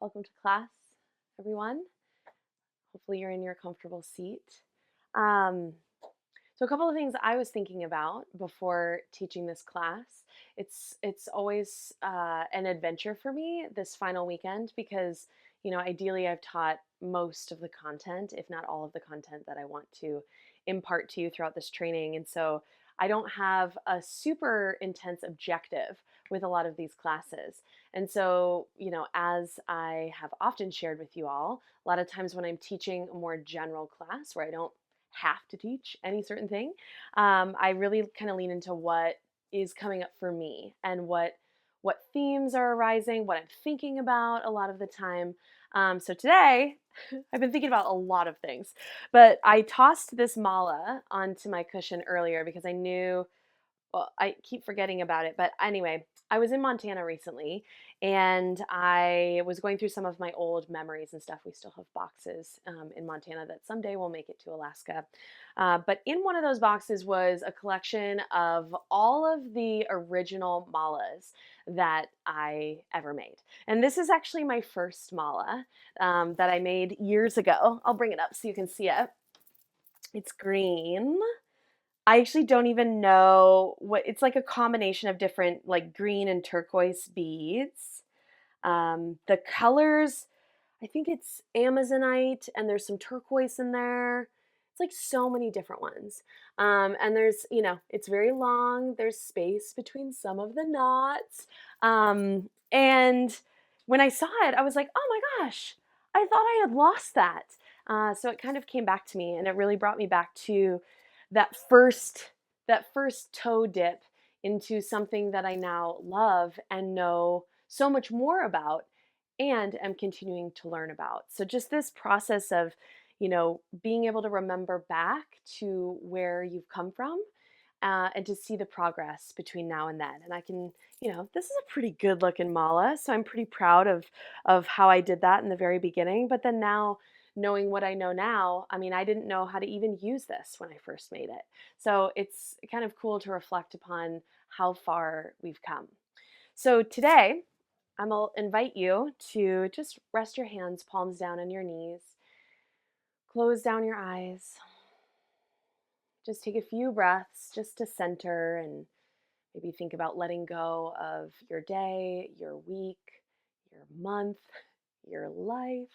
Welcome to class, everyone. Hopefully you're in your comfortable seat. Um, so a couple of things I was thinking about before teaching this class. It's always an adventure for me this final weekend because ideally I've taught most of the content, if not all of the content that I want to impart to you throughout this training, and so I don't have a super intense objective with a lot of these classes. And so, as I have often shared with you all, a lot of times when I'm teaching a more general class where I don't have to teach any certain thing, I really kind of lean into what is coming up for me and what themes are arising, what I'm thinking about a lot of the time. So today, I've been thinking about a lot of things, but I tossed this mala onto my cushion earlier because I knew, well, I keep forgetting about it, but anyway, I was in Montana recently and I was going through some of my old memories and stuff. We still have boxes in Montana that someday will make it to Alaska. But in one of those boxes was a collection of all of the original malas that I ever made. And this is actually my first mala that I made years ago. I'll bring it up so you can see it. It's green. I actually don't even know what it's like, a combination of different like green and turquoise beads. The colors, I think it's Amazonite and there's some turquoise in there. It's like so many different ones. And there's, it's very long. There's space between some of the knots. And when I saw it, I was like, oh my gosh, I thought I had lost that. So it kind of came back to me and it really brought me back to that first that first toe dip into something that I now love and know so much more about and am continuing to learn about. So just this process of, being able to remember back to where you've come from, and to see the progress between now and then. And I can, this is a pretty good looking mala, so I'm pretty proud of how I did that in the very beginning. But then now, knowing what I know now, I mean, I didn't know how to even use this when I first made it. So it's kind of cool to reflect upon how far we've come. So today, I'm going to invite you to just rest your hands, palms down on your knees, close down your eyes. Just take a few breaths just to center and maybe think about letting go of your day, your week, your month, your life.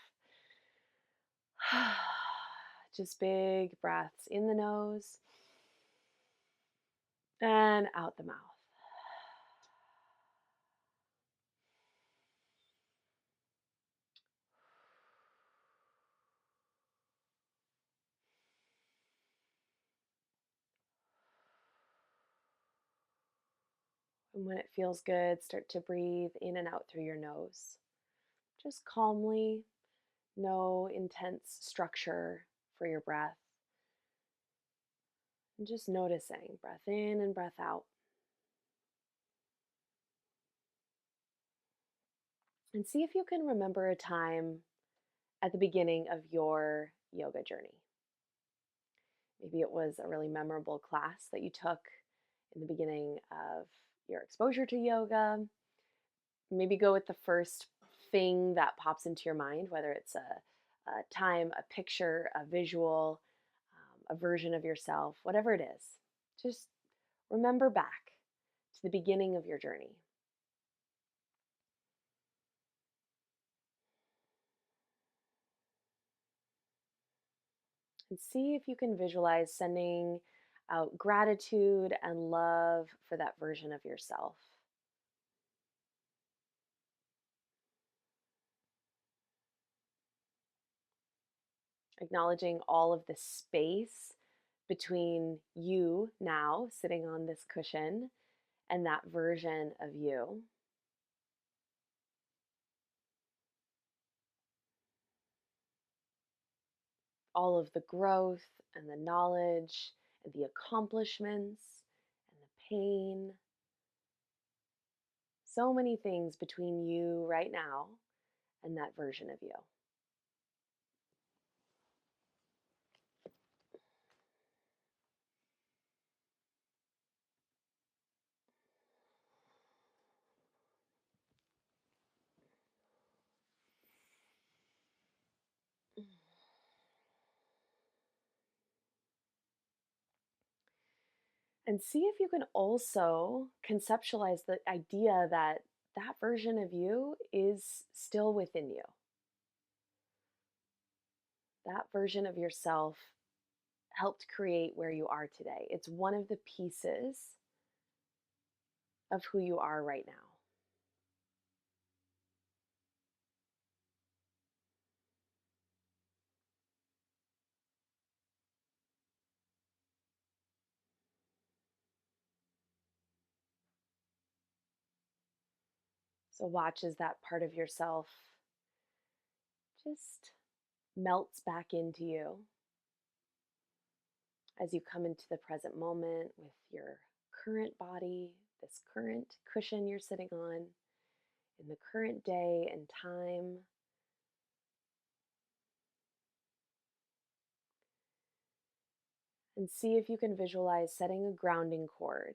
Just big breaths in the nose and out the mouth. And when it feels good, start to breathe in and out through your nose. Just calmly, no intense structure for your breath. And just noticing breath in and breath out. And see if you can remember a time at the beginning of your yoga journey. Maybe it was a really memorable class that you took in the beginning of your exposure to yoga. Maybe go with the first thing that pops into your mind, whether it's a time, a picture, a visual, a version of yourself, whatever it is. Just remember back to the beginning of your journey. And see if you can visualize sending out gratitude and love for that version of yourself. Acknowledging all of the space between you now sitting on this cushion and that version of you. All of the growth and the knowledge and the accomplishments and the pain. So many things between you right now and that version of you. And see if you can also conceptualize the idea that that version of you is still within you. That version of yourself helped create where you are today. It's one of the pieces of who you are right now. So watch as that part of yourself just melts back into you as you come into the present moment with your current body, this current cushion you're sitting on, in the current day and time. And see if you can visualize setting a grounding cord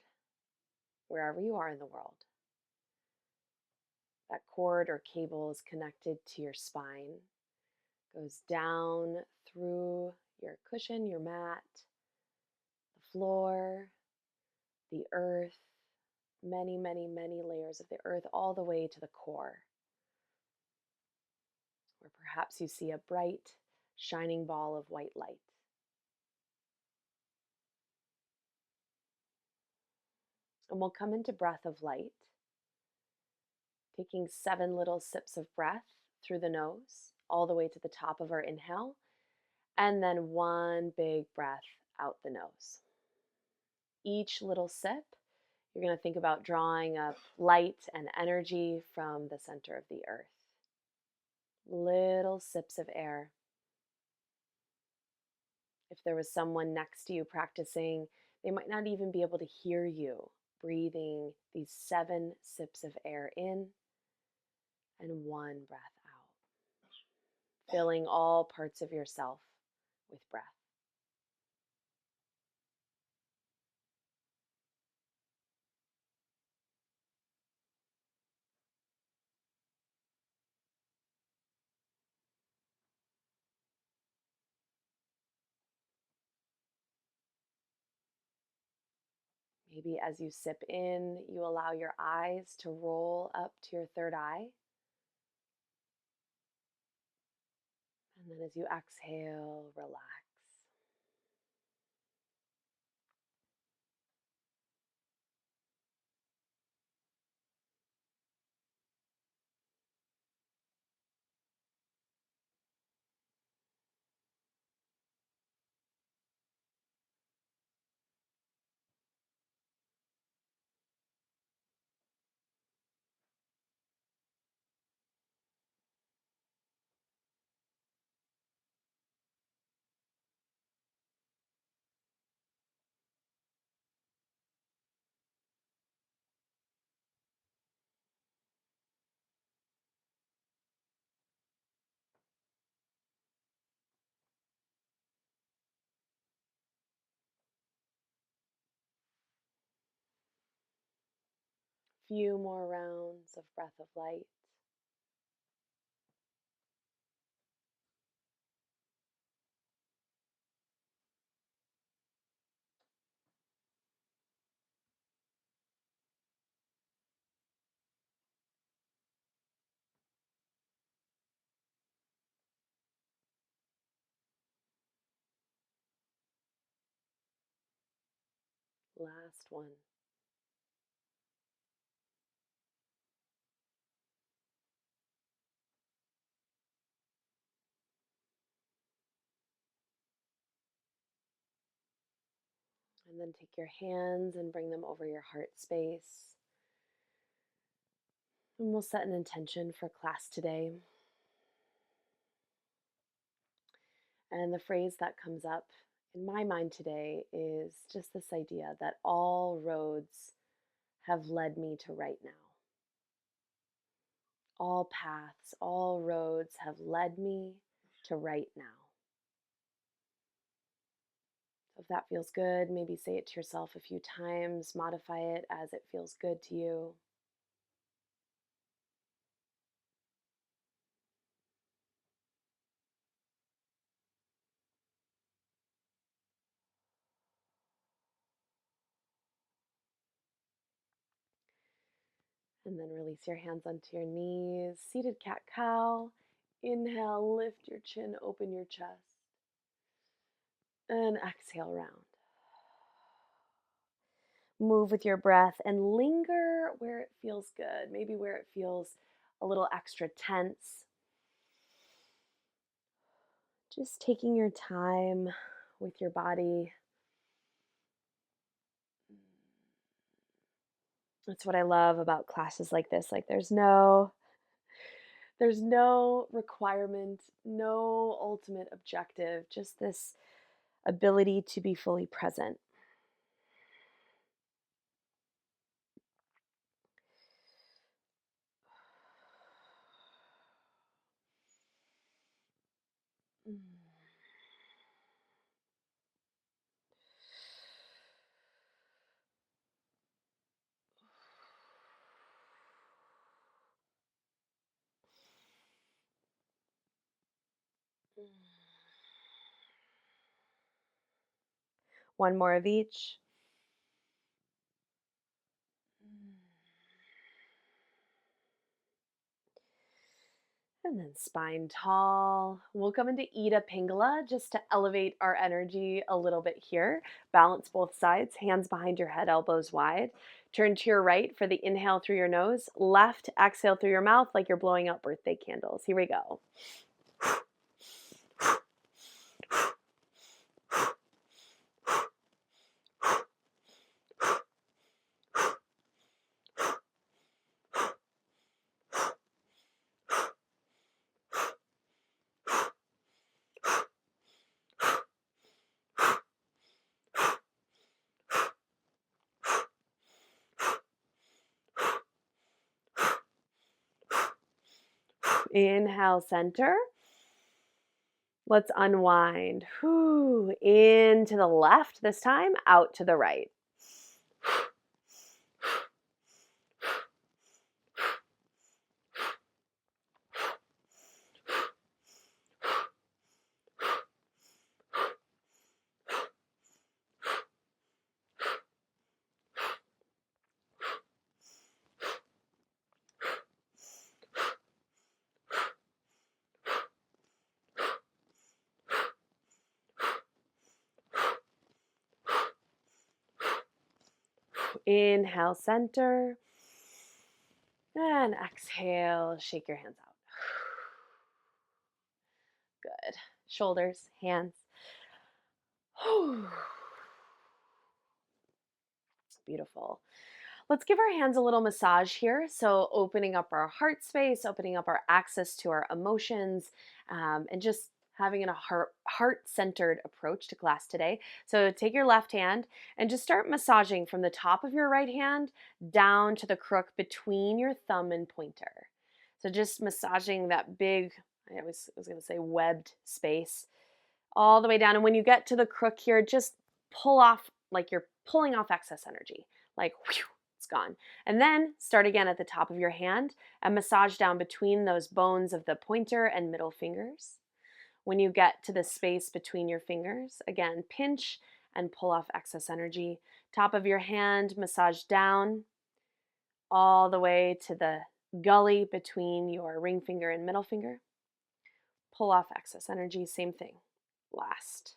wherever you are in the world. That cord or cable is connected to your spine, goes down through your cushion, your mat, the floor, the earth, many, many, many layers of the earth, all the way to the core, where perhaps you see a bright, shining ball of white light. And we'll come into breath of light, taking 7 little sips of breath through the nose, all the way to the top of our inhale, and then 1 big breath out the nose. Each little sip, you're going to think about drawing up light and energy from the center of the earth. Little sips of air. If there was someone next to you practicing, they might not even be able to hear you breathing these 7 sips of air in and 1 breath out, filling all parts of yourself with breath. Maybe as you sip in, you allow your eyes to roll up to your third eye. And then as you exhale, relax. Few more rounds of breath of light. Last one. And then take your hands and bring them over your heart space. And we'll set an intention for class today. And the phrase that comes up in my mind today is just this idea that all roads have led me to right now. All paths, all roads have led me to right now. So if that feels good, maybe say it to yourself a few times, modify it as it feels good to you. And then release your hands onto your knees. Seated cat-cow. Inhale, lift your chin, open your chest. And exhale, round. Move with your breath and linger where it feels good, maybe where it feels a little extra tense. Just taking your time with your body. That's what I love about classes like this. Like there's no requirement, no ultimate objective, just this ability to be fully present. One more of each. And then spine tall. We'll come into Ida Pingala just to elevate our energy a little bit here. Balance both sides, hands behind your head, elbows wide. Turn to your right for the inhale through your nose. Left, exhale through your mouth like you're blowing out birthday candles. Here we go. Inhale, center. Let's unwind. Into the left this time, out to the right. Inhale, center. And exhale, shake your hands out. Good. Shoulders, hands. Beautiful. Let's give our hands a little massage here. So opening up our heart space, opening up our access to our emotions, and just having a heart-centered approach to class today. So take your left hand and just start massaging from the top of your right hand down to the crook between your thumb and pointer. So just massaging that big, I was going to say webbed space all the way down. And when you get to the crook here, just pull off like you're pulling off excess energy. Like, whew, it's gone. And then start again at the top of your hand and massage down between those bones of the pointer and middle fingers. When you get to the space between your fingers, again, pinch and pull off excess energy. Top of your hand, massage down all the way to the gully between your ring finger and middle finger. Pull off excess energy, same thing. Last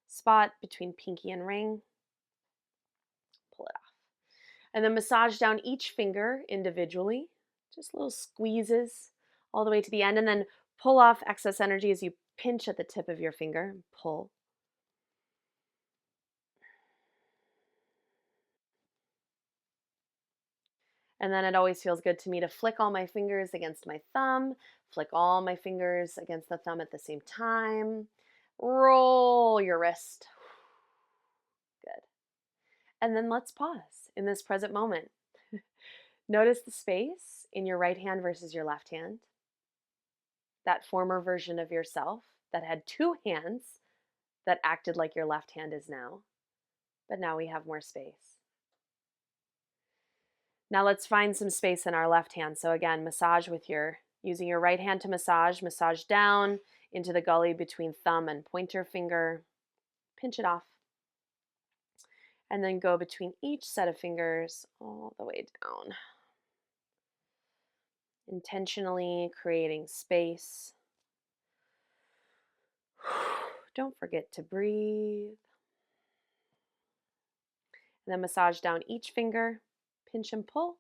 spot between pinky and ring. Pull it off. And then massage down each finger individually, just little squeezes all the way to the end, and then pull off excess energy as you pinch at the tip of your finger and pull. And then it always feels good to me to flick all my fingers against my thumb, flick all my fingers against the thumb at the same time. Roll your wrist. Good. And then let's pause in this present moment. Notice the space in your right hand versus your left hand. That former version of yourself that had two hands that acted like your left hand is now, but now we have more space. Now let's find some space in our left hand. So again, massage with using your right hand to massage down into the gully between thumb and pointer finger, pinch it off, and then go between each set of fingers all the way down. intentionally creating space. Don't forget to breathe. And then massage down each finger, pinch and pull.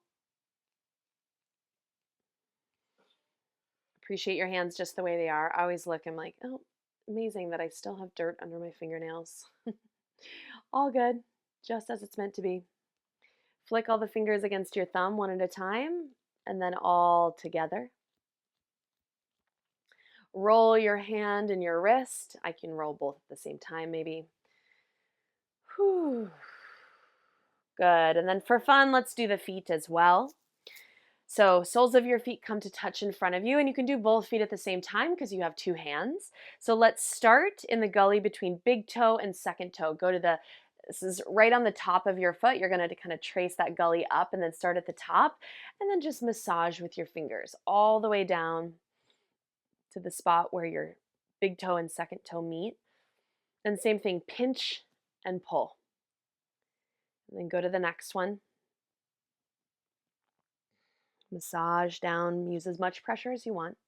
Appreciate your hands just the way they are. I always look, I'm like, oh, amazing that I still have dirt under my fingernails. All good, just as it's meant to be. Flick all the fingers against your thumb one at a time, and then all together. Roll your hand and your wrist. I can roll both at the same time, maybe. Whew. Good. And then for fun, let's do the feet as well. So soles of your feet come to touch in front of you, and you can do both feet at the same time because you have two hands. So let's start in the gully between big toe and second toe. This is right on the top of your foot. You're going to kind of trace that gully up and then start at the top, and then just massage with your fingers all the way down to the spot where your big toe and second toe meet. Then same thing, pinch and pull. And then go to the next one. Massage down, use as much pressure as you want.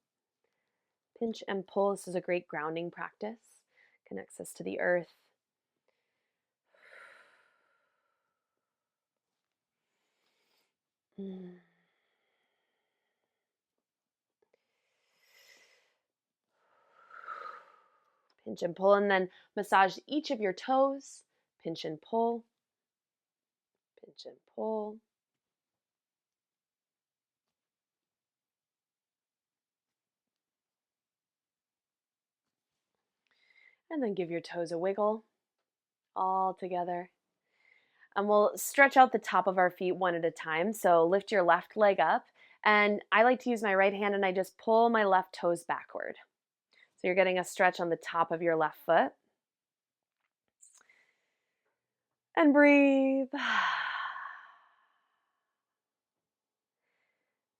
Pinch and pull. This is a great grounding practice. Connects us to the earth. Pinch and pull, and then massage each of your toes. Pinch and pull. Pinch and pull. And then give your toes a wiggle all together. And we'll stretch out the top of our feet one at a time. So lift your left leg up. And I like to use my right hand and I just pull my left toes backward. So you're getting a stretch on the top of your left foot. And breathe.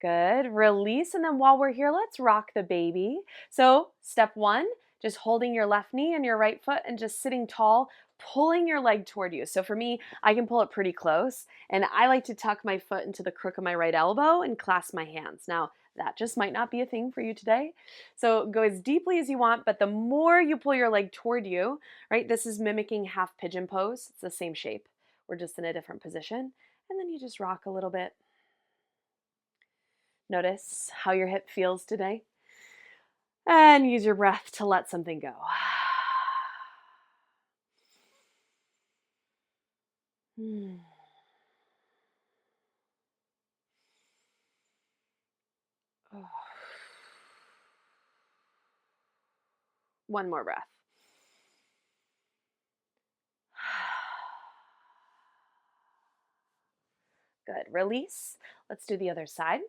Good. Release. And then while we're here, let's rock the baby. So step one, just holding your left knee and your right foot and just sitting tall, pulling your leg toward you. So for me, I can pull it pretty close. And I like to tuck my foot into the crook of my right elbow and clasp my hands. Now, that just might not be a thing for you today. So go as deeply as you want, but the more you pull your leg toward you, right? This is mimicking half pigeon pose. It's the same shape. We're just in a different position. And then you just rock a little bit. Notice how your hip feels today. And use your breath to let something go. One more breath. Good. Release. Let's do the other side.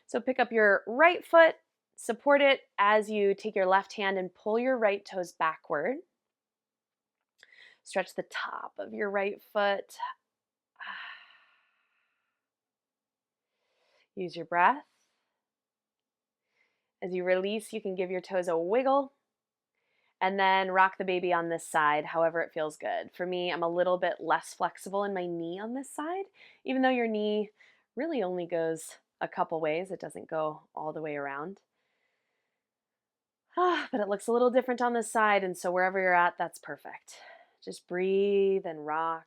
So pick up your right foot, support it as you take your left hand and pull your right toes backward. Stretch the top of your right foot. Use your breath. As you release, you can give your toes a wiggle and then rock the baby on this side, however it feels good. For me, I'm a little bit less flexible in my knee on this side, even though your knee really only goes a couple ways. It doesn't go all the way around. But it looks a little different on this side, and so wherever you're at, that's perfect. Just breathe and rock.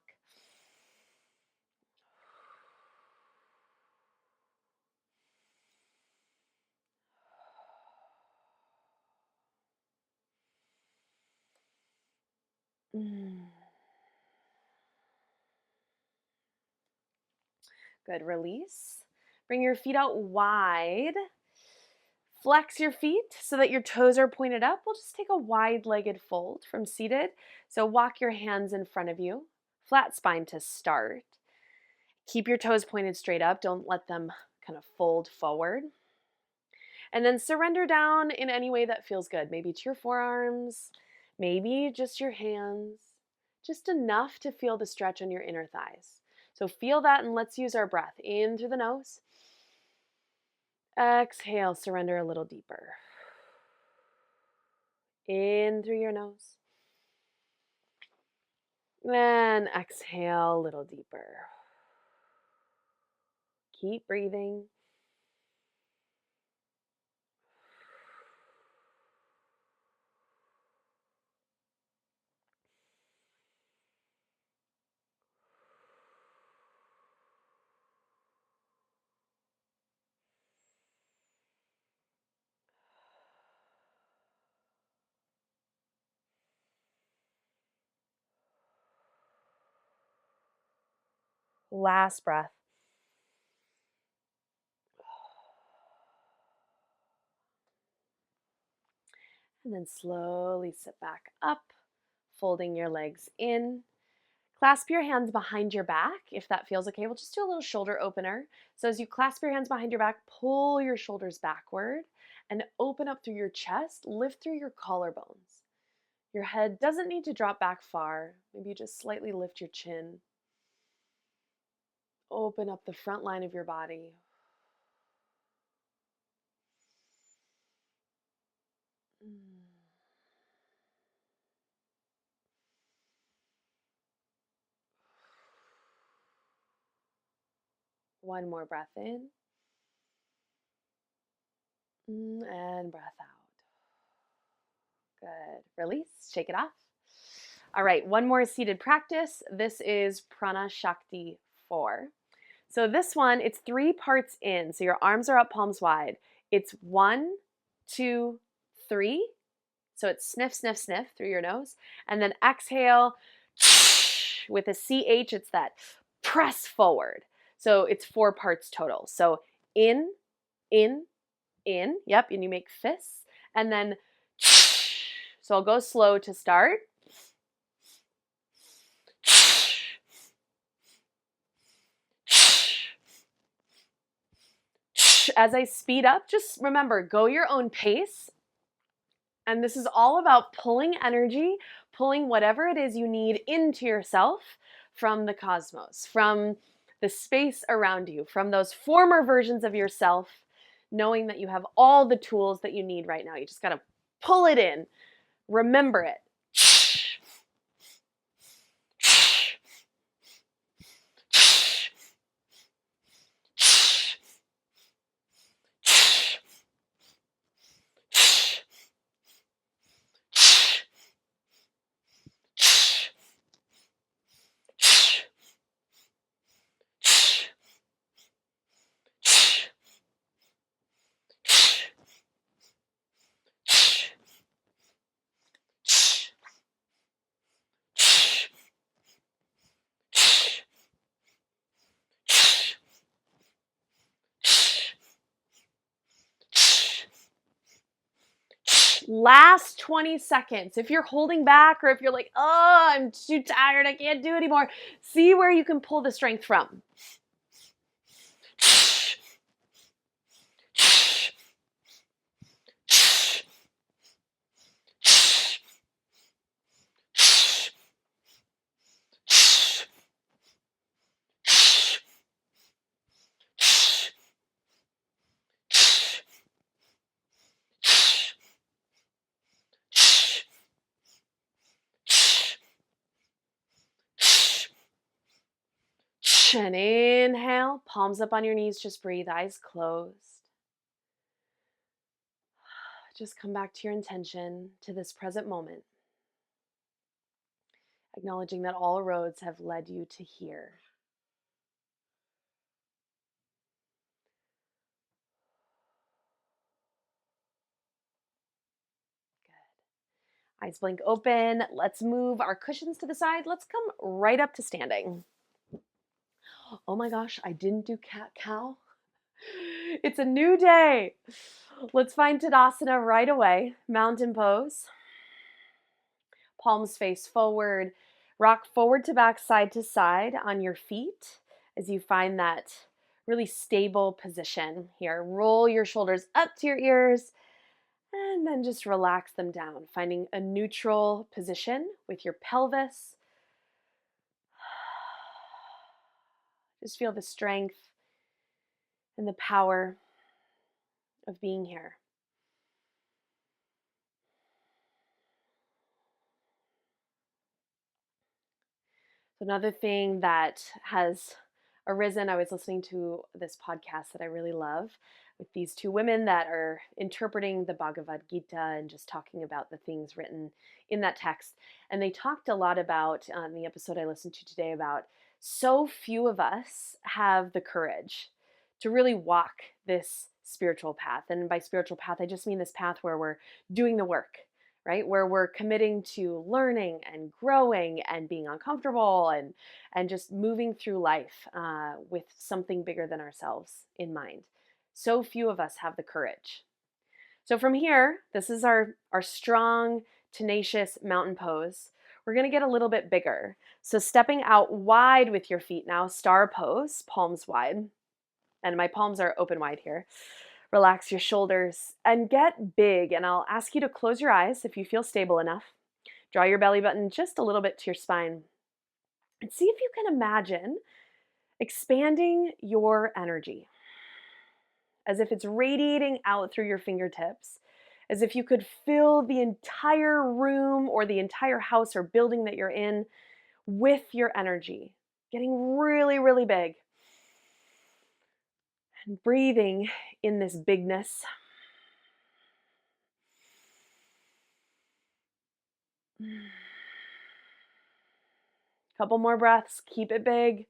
Good. Release. Bring your feet out wide. Flex your feet so that your toes are pointed up. We'll just take a wide-legged fold from seated. So walk your hands in front of you. Flat spine to start. Keep your toes pointed straight up. Don't let them kind of fold forward. And then surrender down in any way that feels good. Maybe to your forearms, maybe just your hands. Just enough to feel the stretch on your inner thighs. So feel that, and let's use our breath. In through the nose. Exhale, surrender a little deeper. In through your nose. Then exhale a little deeper. Keep breathing. Last breath. And then slowly sit back up, folding your legs in. Clasp your hands behind your back if that feels okay. We'll just do a little shoulder opener. So as you clasp your hands behind your back, pull your shoulders backward and open up through your chest, lift through your collarbones. Your head doesn't need to drop back far. Maybe you just slightly lift your chin. Open up the front line of your body. One more breath in. And breath out. Good. Release. Shake it off. All right, one more seated practice. This is Prana Shakti 4. So this one, it's 3 parts in. So your arms are up, palms wide. It's 1, 2, 3. So it's sniff, sniff, sniff through your nose. And then exhale with a CH, it's that press forward. So it's 4 parts total. So in, in, in. Yep, and you make fists. And then, so I'll go slow to start. As I speed up, just remember, go your own pace. And this is all about pulling energy, pulling whatever it is you need into yourself from the cosmos, from the space around you, from those former versions of yourself, knowing that you have all the tools that you need right now. You just got to pull it in. Remember it. Last 20 seconds. If you're holding back or if you're like, oh, I'm too tired, I can't do anymore, see where you can pull the strength from. And inhale, palms up on your knees, just breathe, eyes closed. Just come back to your intention, to this present moment, acknowledging that all roads have led you to here. Good. Eyes blink open. Let's move our cushions to the side. Let's come right up to standing. Oh my gosh, I didn't do cat-cow. It's a new day. Let's find Tadasana right away. Mountain pose. Palms face forward. Rock forward to back, side to side on your feet as you find that really stable position here. Roll your shoulders up to your ears and then just relax them down, finding a neutral position with your pelvis. Just feel the strength and the power of being here. Another thing that has arisen, I was listening to this podcast that I really love with these 2 women that are interpreting the Bhagavad Gita and just talking about the things written in that text. And they talked a lot about, on the episode I listened to today, about so few of us have the courage to really walk this spiritual path. And by spiritual path, I just mean this path where we're doing the work, right? Where we're committing to learning and growing and being uncomfortable and just moving through life with something bigger than ourselves in mind. So few of us have the courage. So from here, this is our strong, tenacious mountain pose. We're going to get a little bit bigger. So stepping out wide with your feet now, star pose, palms wide. And my palms are open wide here. Relax your shoulders and get big. And I'll ask you to close your eyes if you feel stable enough. Draw your belly button just a little bit to your spine. And see if you can imagine expanding your energy as if it's radiating out through your fingertips, as if you could fill the entire room or the entire house or building that you're in with your energy, getting really, really big. And breathing in this bigness. Couple more breaths, keep it big.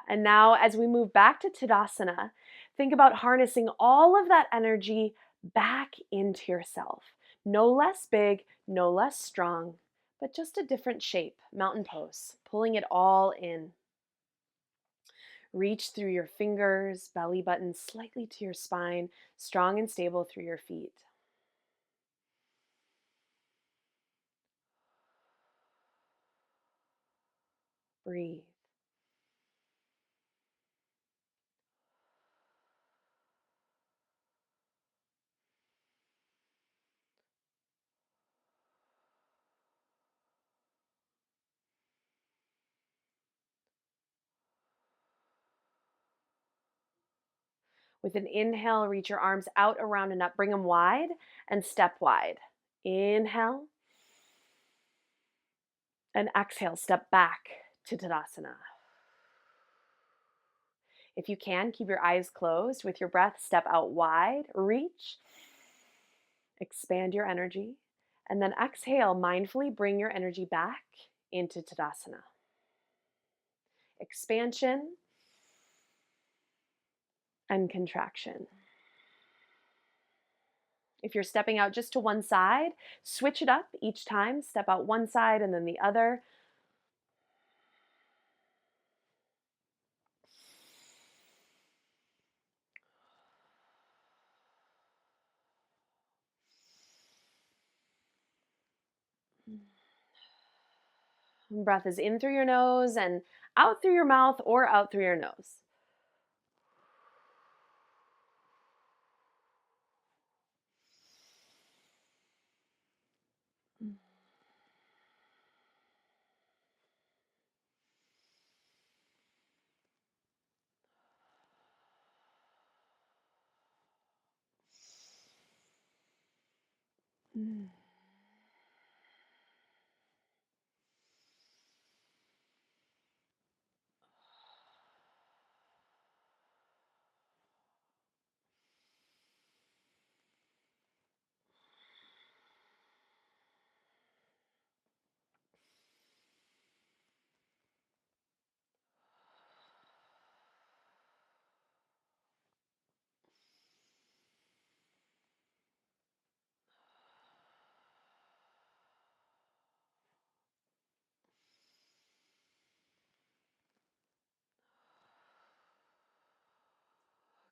And now as we move back to Tadasana, think about harnessing all of that energy back into yourself. No less big, no less strong, but just a different shape, mountain pose, pulling it all in. Reach through your fingers, belly button slightly to your spine, strong and stable through your feet. Breathe. With an inhale, reach your arms out, around, and up. Bring them wide and step wide. Inhale. And exhale, step back to Tadasana. If you can, keep your eyes closed. With your breath, step out wide, reach, expand your energy, and then exhale, mindfully bring your energy back into Tadasana. Expansion and contraction. If you're stepping out just to one side, switch it up each time. Step out one side and then the other. Breath is in through your nose and out through your mouth or out through your nose.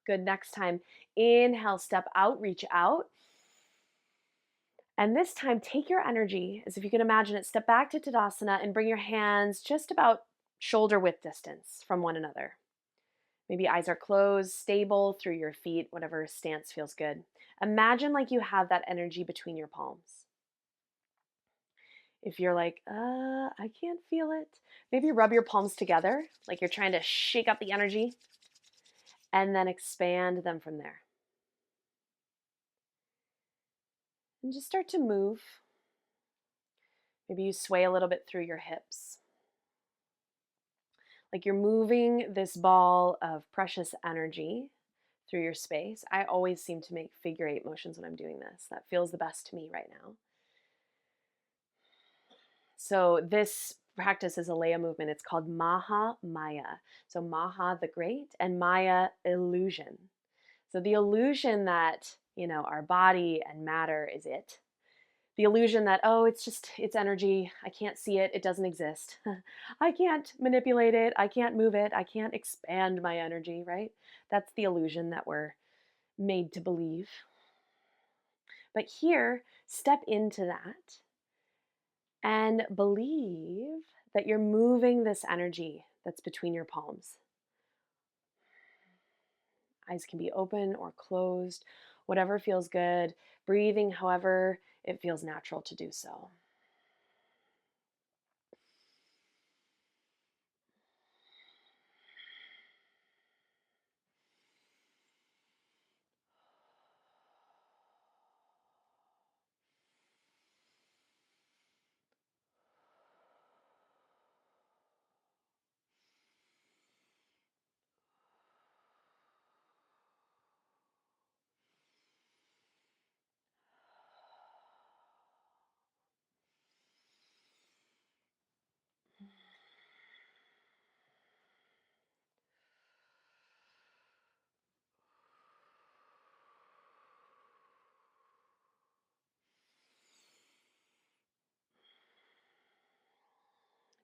Good. Next time, inhale, step out, reach out. And this time, take your energy, as if you can imagine it, step back to Tadasana and bring your hands just about shoulder width distance from one another. Maybe eyes are closed, stable through your feet, whatever stance feels good. Imagine like you have that energy between your palms. If you're like, I can't feel it, maybe rub your palms together, like you're trying to shake up the energy, and then expand them from there. And just start to move. Maybe you sway a little bit through your hips. Like you're moving this ball of precious energy through your space. I always seem to make figure eight motions when I'm doing this. That feels the best to me right now. So this practice is a Leia movement. It's called Maha Maya. So Maha, the great, and Maya, illusion. So the illusion that, our body and matter is it. The illusion that, oh, it's energy. I can't see it. It doesn't exist. I can't manipulate it. I can't move it. I can't expand my energy, right? That's the illusion that we're made to believe. But here, step into that and believe that you're moving this energy that's between your palms. Eyes can be open or closed, whatever feels good. Breathing however it feels natural to do so.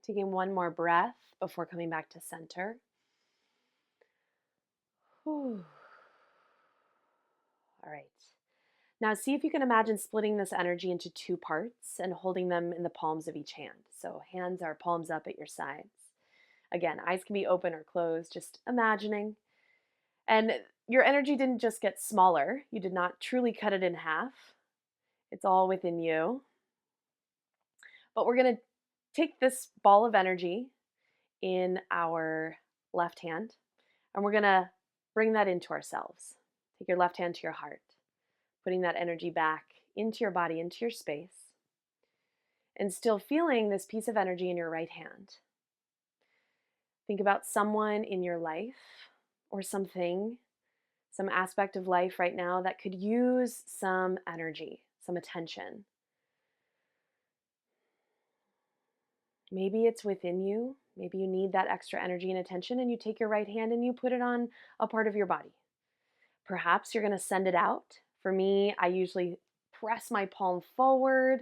Taking one more breath before coming back to center. Whew. All right. Now see if you can imagine splitting this energy into two parts and holding them in the palms of each hand. So hands are palms up at your sides. Again, eyes can be open or closed, just imagining. And your energy didn't just get smaller. You did not truly cut it in half. It's all within you. But we're going to take this ball of energy in our left hand and we're going to bring that into ourselves. Take your left hand to your heart, putting that energy back into your body, into your space, and still feeling this piece of energy in your right hand. Think about someone in your life or something, some aspect of life right now that could use some energy, some attention. Maybe it's within you. Maybe you need that extra energy and attention, and you take your right hand and you put it on a part of your body. Perhaps you're going to send it out. For me, I usually press my palm forward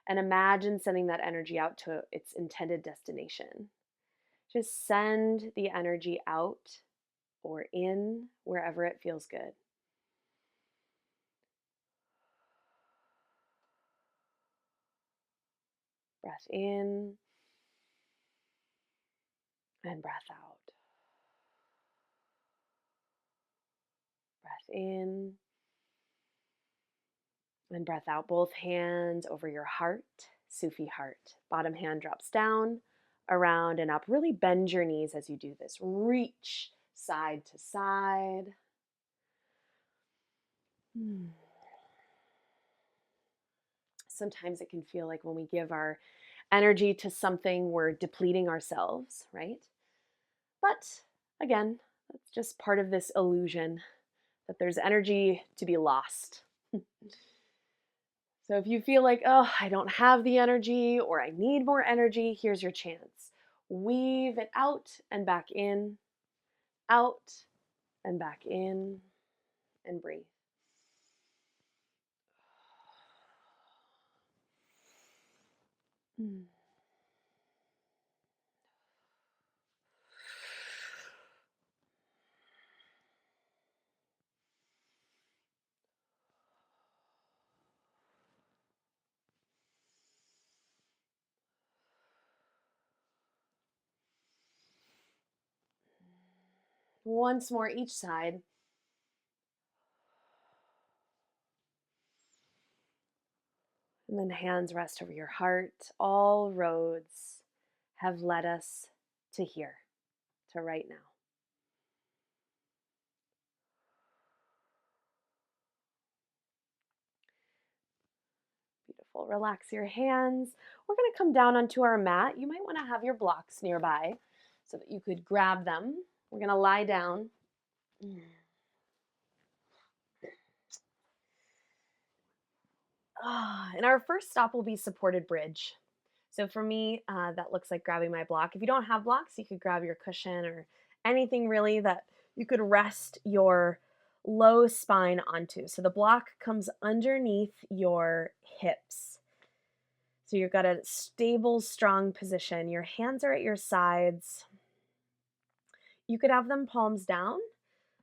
and imagine sending that energy out to its intended destination. Just send the energy out or in wherever it feels good. Breath in and breath out. Breath in and breath out. Both hands over your heart, Sufi heart. Bottom hand drops down, around and up. Really bend your knees as you do this. Reach side to side. Sometimes it can feel like when we give our energy to something, we're depleting ourselves, right? But again, that's just part of this illusion that there's energy to be lost. So if you feel like, oh, I don't have the energy or I need more energy, here's your chance. Weave it out and back in, out and back in, and breathe. Once more each side. And then hands rest over your heart. All roads have led us to here, to right now. Beautiful. Relax your hands. We're going to come down onto our mat. You might want to have your blocks nearby so that you could grab them. We're going to lie down. And our first stop will be supported bridge. So for me, that looks like grabbing my block. If you don't have blocks, you could grab your cushion or anything really that you could rest your low spine onto. So the block comes underneath your hips. So you've got a stable, strong position. Your hands are at your sides. You could have them palms down.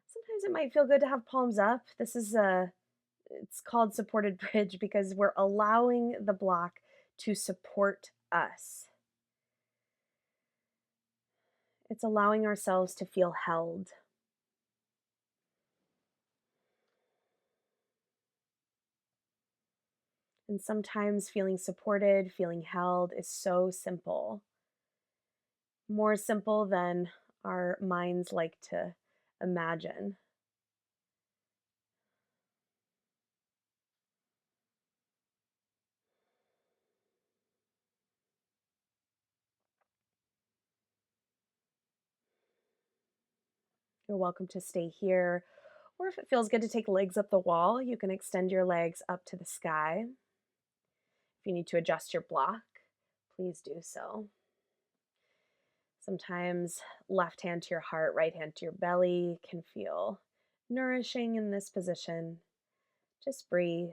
Sometimes it might feel good to have palms up. It's called supported bridge because we're allowing the block to support us. It's allowing ourselves to feel held. And sometimes feeling supported, feeling held is so simple. More simple than our minds like to imagine. You're welcome to stay here. Or if it feels good to take legs up the wall, you can extend your legs up to the sky. If you need to adjust your block, please do so. Sometimes left hand to your heart, right hand to your belly can feel nourishing in this position. Just breathe.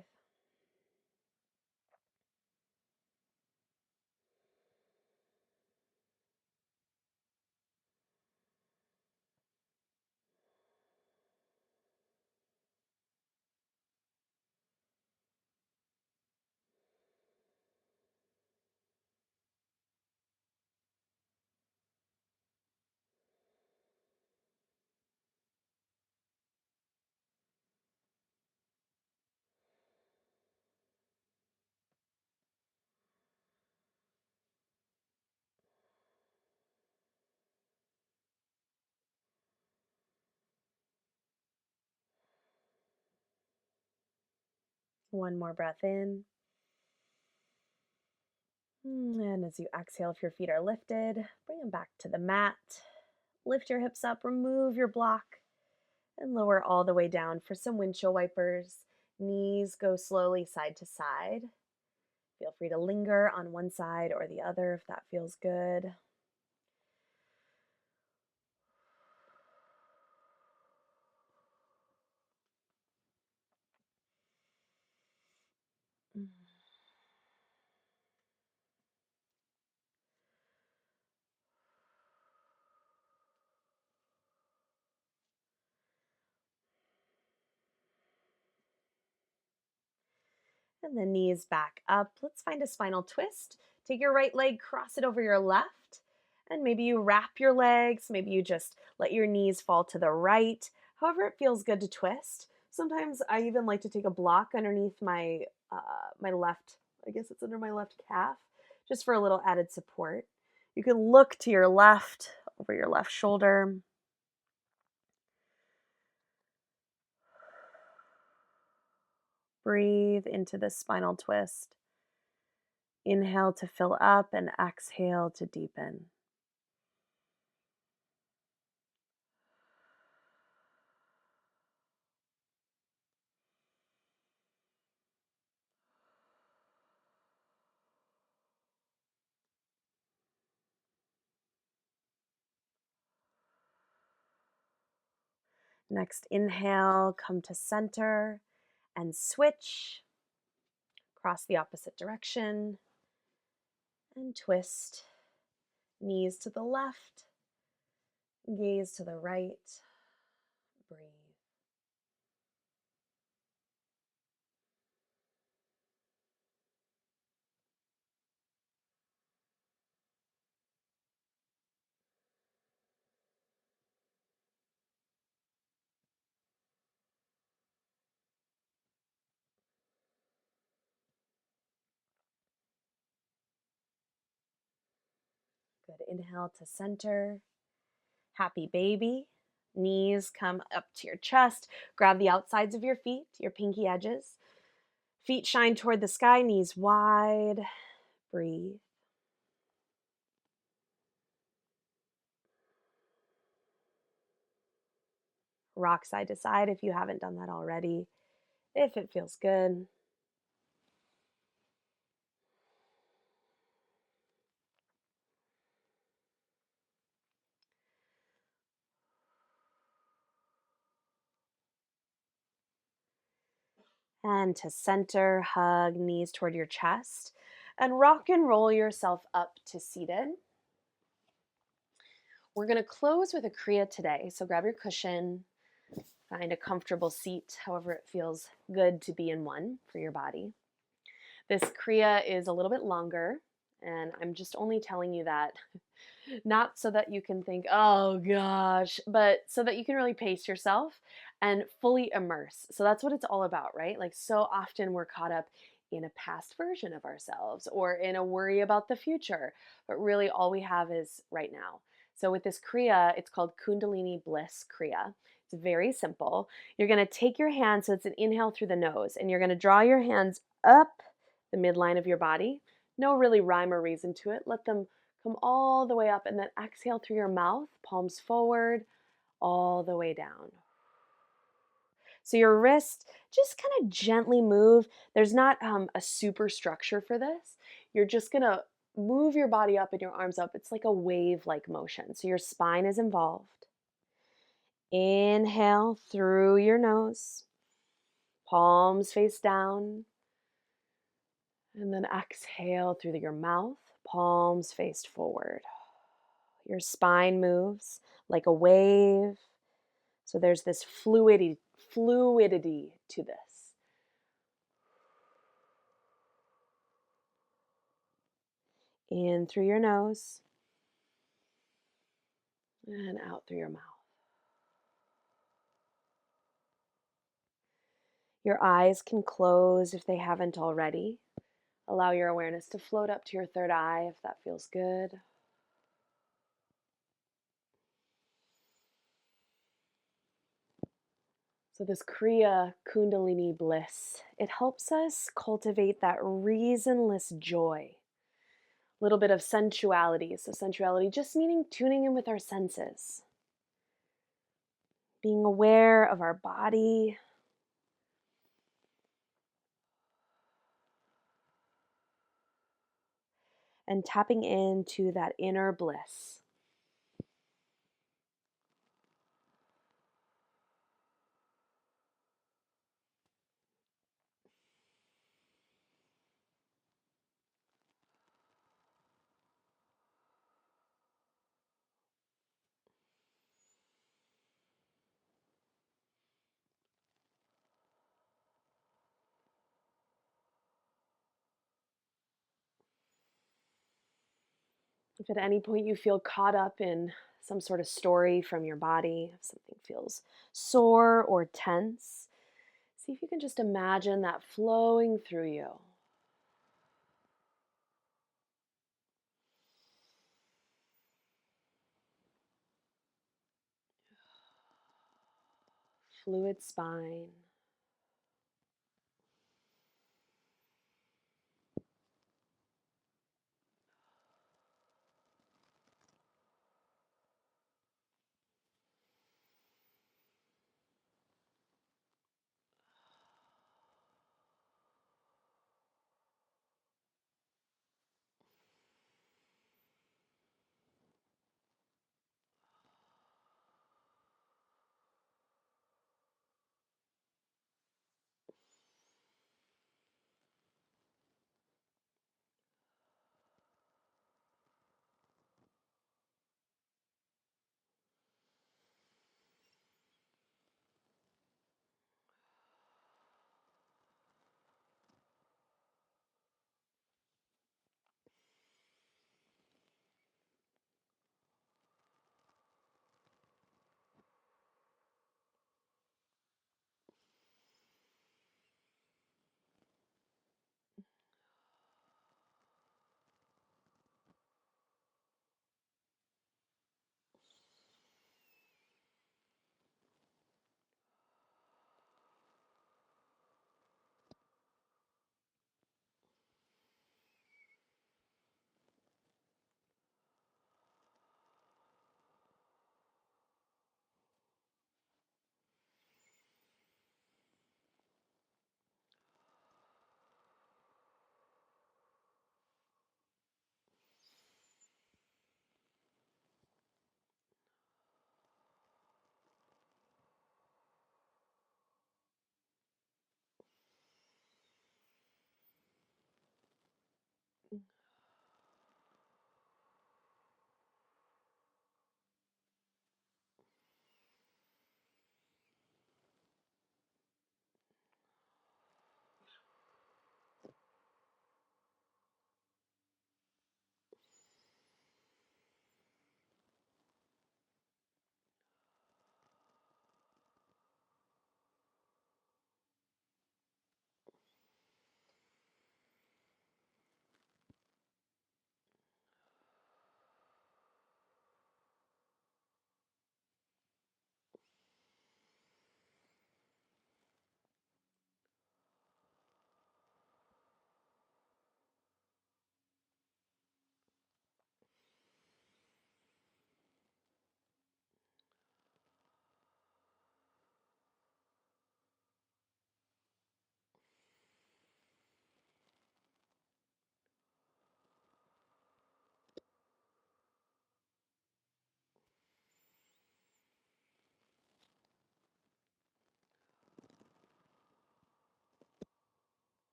One more breath in. And as you exhale, if your feet are lifted, bring them back to the mat. Lift your hips up, remove your block, and lower all the way down for some windshield wipers. Knees go slowly side to side. Feel free to linger on one side or the other if that feels good. And the knees back up. Let's find a spinal twist. Take your right leg, cross it over your left, and maybe you wrap your legs. Maybe you just let your knees fall to the right. However it feels good to twist. Sometimes I even like to take a block underneath my left, I guess it's under my left calf, just for a little added support. You can look to your left, over your left shoulder. Breathe into this spinal twist. Inhale to fill up and exhale to deepen. Next inhale, come to center and switch. Cross the opposite direction and twist. Knees to the left, gaze to the right. Breathe. Good. Inhale to center. Happy baby. Knees come up to your chest. Grab the outsides of your feet, your pinky edges. Feet shine toward the sky, knees wide. Breathe. Rock side to side if you haven't done that already, if it feels good. And to center, hug knees toward your chest, and rock and roll yourself up to seated. We're going to close with a Kriya today. So grab your cushion, find a comfortable seat, however it feels good to be in one for your body. This Kriya is a little bit longer, and I'm just only telling you that not so that you can think, oh gosh, but so that you can really pace yourself and fully immerse. So that's what it's all about, right? Like, so often we're caught up in a past version of ourselves or in a worry about the future, but really all we have is right now. So with this Kriya, it's called Kundalini Bliss Kriya. It's very simple. You're going to take your hands, so it's an inhale through the nose, and you're going to draw your hands up the midline of your body. No really rhyme or reason to it. Let them come all the way up, and then exhale through your mouth, palms forward, all the way down. So your wrist just kind of gently move. There's not a super structure for this. You're just going to move your body up and your arms up. It's like a wave-like motion. So your spine is involved. Inhale through your nose, palms face down, and then exhale through your mouth, palms faced forward. Your spine moves like a wave. So there's this fluidity to this. In through your nose and out through your mouth. Your eyes can close if they haven't already. Allow your awareness to float up to your third eye if that feels good. So this Kriya Kundalini bliss, it helps us cultivate that reasonless joy. A little bit of sensuality. So sensuality just meaning tuning in with our senses. Being aware of our body. And tapping into that inner bliss. If at any point you feel caught up in some sort of story from your body, if something feels sore or tense, see if you can just imagine that flowing through you. Fluid spine.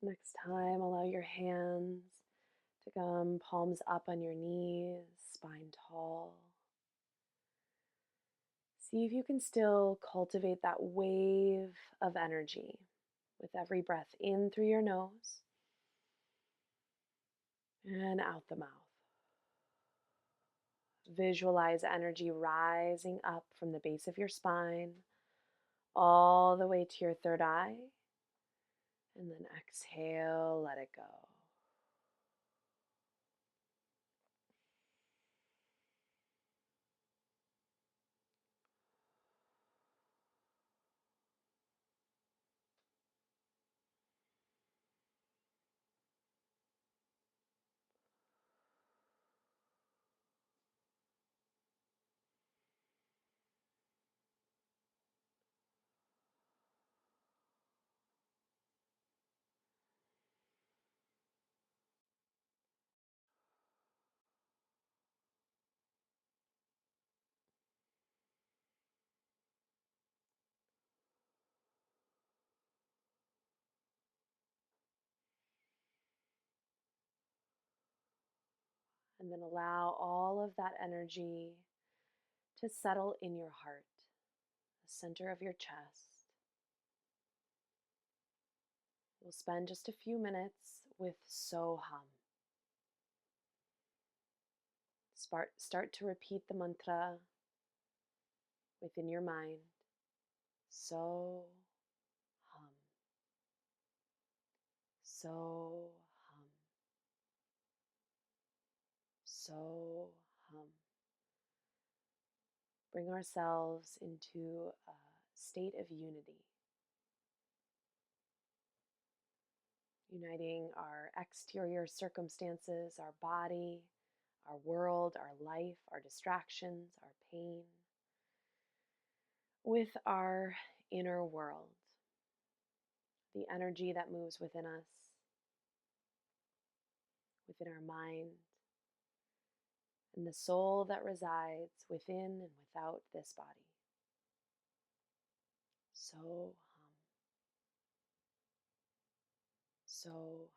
Next time, allow your hands to come palms up on your knees, spine tall. See if you can still cultivate that wave of energy with every breath in through your nose and out the mouth. Visualize energy rising up from the base of your spine all the way to your third eye. And then exhale, let it go. And then allow all of that energy to settle in your heart, the center of your chest. We'll spend just a few minutes with So Hum. Start to repeat the mantra within your mind. So hum. So hum. So hum. Bring ourselves into a state of unity, uniting our exterior circumstances, our body, our world, our life, our distractions, our pain, with our inner world, the energy that moves within us, within our mind, and the soul that resides within and without this body. So hum. So hum.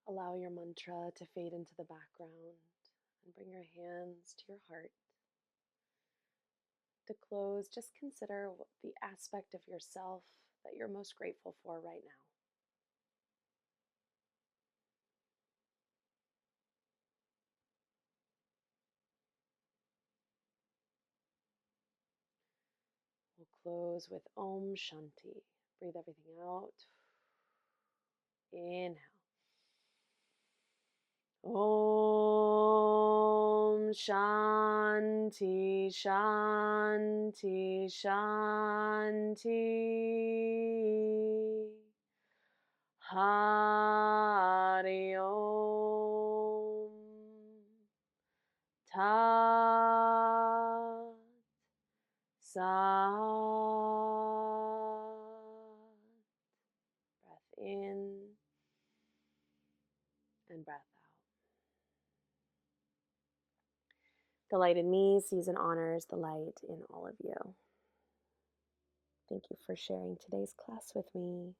Allow your mantra to fade into the background and bring your hands to your heart. To close, just consider the aspect of yourself that you're most grateful for right now. We'll close with Om Shanti. Breathe everything out. Inhale. Om Shanti Shanti Shanti. Hari Om. Tat Sat. Breath in and breath out. The light in me sees and honors the light in all of you. Thank you for sharing today's class with me.